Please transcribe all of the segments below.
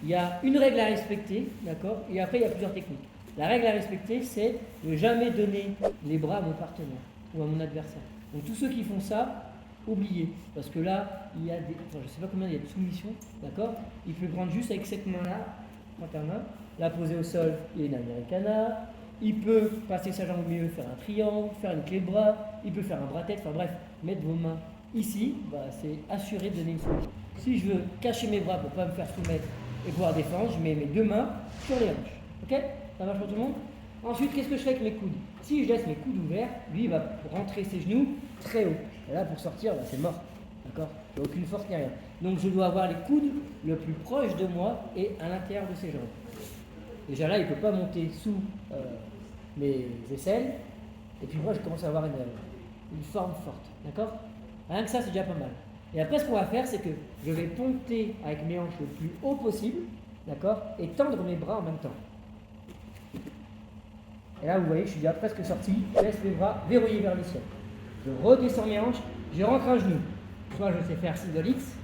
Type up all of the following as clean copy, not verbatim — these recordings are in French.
il y a une règle à respecter, d'accord? Et après, il y a plusieurs techniques. La règle à respecter, c'est de jamais donner les bras à mon partenaire ou à mon adversaire. Donc tous ceux qui font ça, oubliez. Parce que là, il y a des. Enfin, je ne sais pas combien il y a de soumissions, d'accord? Il peut prendre juste avec cette main-là, main, la poser au sol et une americana. Il peut passer sa jambe au milieu, faire un triangle, faire une clé de bras. Il peut faire un bras-tête. Enfin bref, mettre vos mains ici, c'est assuré de donner une soumission. Si je veux cacher mes bras pour ne pas me faire soumettre et pouvoir défendre, je mets mes deux mains sur les hanches. Ok? Ça marche pour tout le monde? Ensuite, qu'est-ce que je fais avec mes coudes? Si je laisse mes coudes ouverts, lui, il va rentrer ses genoux très haut. Et là, pour sortir, c'est mort. D'accord? J'ai aucune force ni rien. Donc, je dois avoir les coudes le plus proche de moi et à l'intérieur de ses jambes. Déjà là, il ne peut pas monter sous mes aisselles. Et puis moi, je commence à avoir une forme forte. D'accord? Rien que ça, c'est déjà pas mal. Et après, ce qu'on va faire, c'est que je vais ponter avec mes hanches le plus haut possible. D'accord? Et tendre mes bras en même temps. Et là, vous voyez, je suis déjà presque sorti. Je laisse mes bras verrouillés vers le ciel. Je redescends mes hanches, je rentre un genou. Soit je sais faire single X,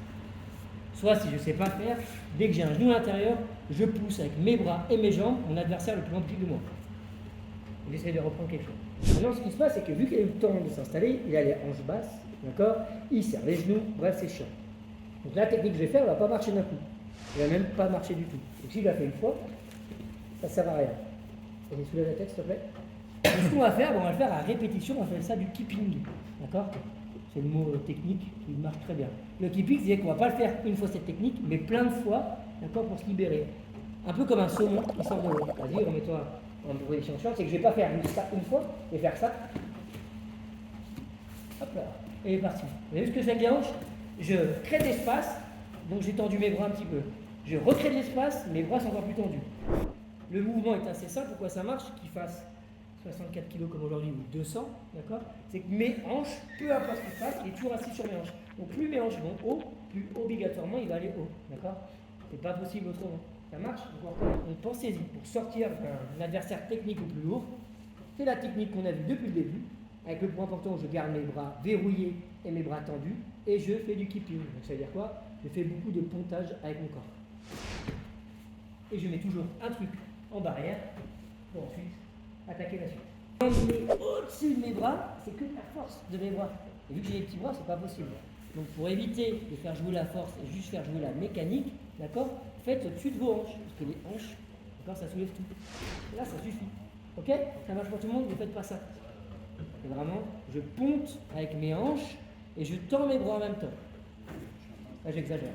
soit si je ne sais pas faire, dès que j'ai un genou à l'intérieur, je pousse avec mes bras et mes jambes mon adversaire le plus loin possible de moi. J'essaie de reprendre quelque chose. Maintenant, ce qui se passe, c'est que vu qu'il a eu le temps de s'installer, il a les hanches basses, d'accord? Il serre les genoux, bref, c'est chiant. Donc la technique que je vais faire, elle ne va pas marcher d'un coup. Elle ne va même pas marcher du tout. Donc si je la fais une fois, ça ne sert à rien. Allez, soulève la tête, s'il te plaît. Donc, ce qu'on va faire, on va le faire à répétition, on va faire ça du keeping. D'accord? C'est le mot technique qui marche très bien. Le keeping, c'est qu'on ne va pas le faire une fois cette technique, mais plein de fois, d'accord, pour se libérer. Un peu comme un saumon qui sort de l'eau. Vas-y, remets-toi en position chiante, c'est que je ne vais pas faire ça une fois, et faire ça. Hop là, et parti. Vous voyez ce que c'est avec les hanches? Je crée de l'espace, donc j'ai tendu mes bras un petit peu. Je recrée de l'espace, mes bras sont encore plus tendus. Le mouvement est assez simple, pourquoi ça marche? Qu'il fasse 64 kg comme aujourd'hui ou 200, d'accord? C'est que mes hanches, peu importe ce qu'il fasse, il est toujours assis sur mes hanches. Donc plus mes hanches vont haut, plus obligatoirement il va aller haut, d'accord? C'est pas possible autrement. Ça marche? Donc pensez-y, pour sortir d'un adversaire technique au plus lourd, c'est la technique qu'on a vue depuis le début, avec le point important où je garde mes bras verrouillés et mes bras tendus, et je fais du keeping. Donc ça veut dire quoi? Je fais beaucoup de pontage avec mon corps. Et je mets toujours un truc en barrière pour ensuite attaquer la suite. Quand je mets au-dessus de mes bras, c'est que la force de mes bras. Et vu que j'ai des petits bras, c'est pas possible. Donc pour éviter de faire jouer la force et juste faire jouer la mécanique, d'accord, faites au-dessus de vos hanches. Parce que les hanches, d'accord, ça soulève tout. Et là, ça suffit. Ok? Ça marche pour tout le monde, ne faites pas ça. Et vraiment, je ponte avec mes hanches et je tends mes bras en même temps. Là, j'exagère.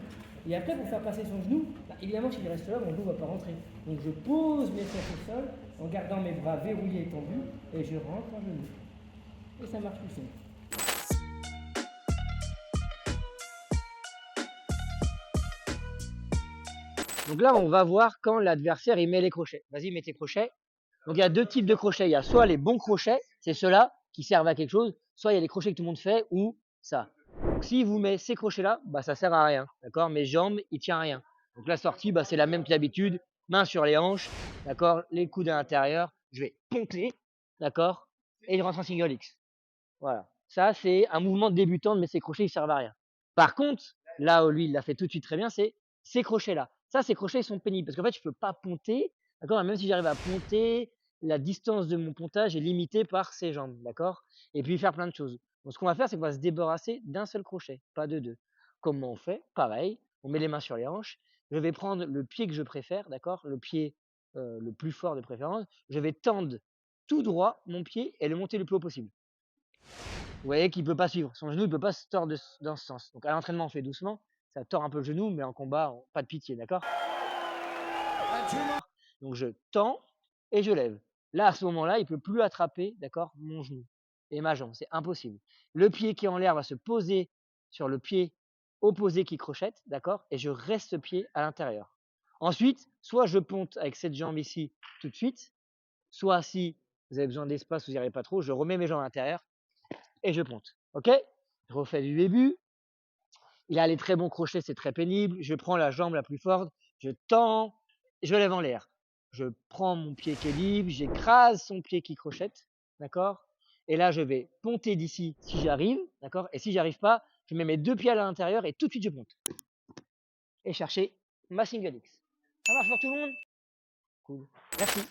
Et après, pour faire passer son genou, évidemment, s'il reste là, mon genou ne va pas rentrer. Donc, je pose mes fesses au sol en gardant mes bras verrouillés et tendus et je rentre en genou. Et ça marche tout seul. Donc là, on va voir quand l'adversaire il met les crochets. Vas-y, mets tes crochets. Donc il y a deux types de crochets. Il y a soit les bons crochets, c'est ceux-là qui servent à quelque chose, soit il y a les crochets que tout le monde fait ou ça. Donc s'il vous met ces crochets-là, ça sert à rien. D'accord? Mes jambes, il tient à rien. Donc la sortie, c'est la même que d'habitude. Main sur les hanches, d'accord? Les coudes à l'intérieur. Je vais ponter, d'accord? Et je rentre en single X. Voilà. Ça, c'est un mouvement de débutant, mais ces crochets, ils servent à rien. Par contre, là où lui, il l'a fait tout de suite très bien, c'est ces crochets-là. Ça, ces crochets, ils sont pénibles parce qu'en fait, je ne peux pas ponter. D'accord? Même si j'arrive à ponter, la distance de mon pontage est limitée par ses jambes. D'accord? Et puis, faire plein de choses. Donc, ce qu'on va faire, c'est qu'on va se débarrasser d'un seul crochet, pas de deux. Comment on fait? Pareil, on met les mains sur les hanches. Je vais prendre le pied que je préfère, d'accord? Le pied le plus fort de préférence. Je vais tendre tout droit mon pied et le monter le plus haut possible. Vous voyez qu'il ne peut pas suivre. Son genou, il ne peut pas se tordre dans ce sens. Donc à l'entraînement, on fait doucement. Ça tord un peu le genou, mais en combat, pas de pitié, d'accord? Donc je tends et je lève. Là, à ce moment-là, il ne peut plus attraper, d'accord, mon genou et ma jambe. C'est impossible. Le pied qui est en l'air va se poser sur le pied opposé qui crochette, d'accord? Et je reste ce pied à l'intérieur. Ensuite, soit je ponte avec cette jambe ici tout de suite, soit si vous avez besoin d'espace, vous n'y arrivez pas trop, je remets mes jambes à l'intérieur et je ponte. Ok? Je refais du début. Il a les très bons crochets, c'est très pénible. Je prends la jambe la plus forte, je tends, je lève en l'air. Je prends mon pied qui est libre, j'écrase son pied qui crochette, d'accord? Et là, je vais ponter d'ici si j'arrive, d'accord? Et si j'arrive pas, je mets mes deux pieds à l'intérieur et tout de suite je ponte. Et chercher ma single X. Ça marche pour tout le monde? Cool. Merci.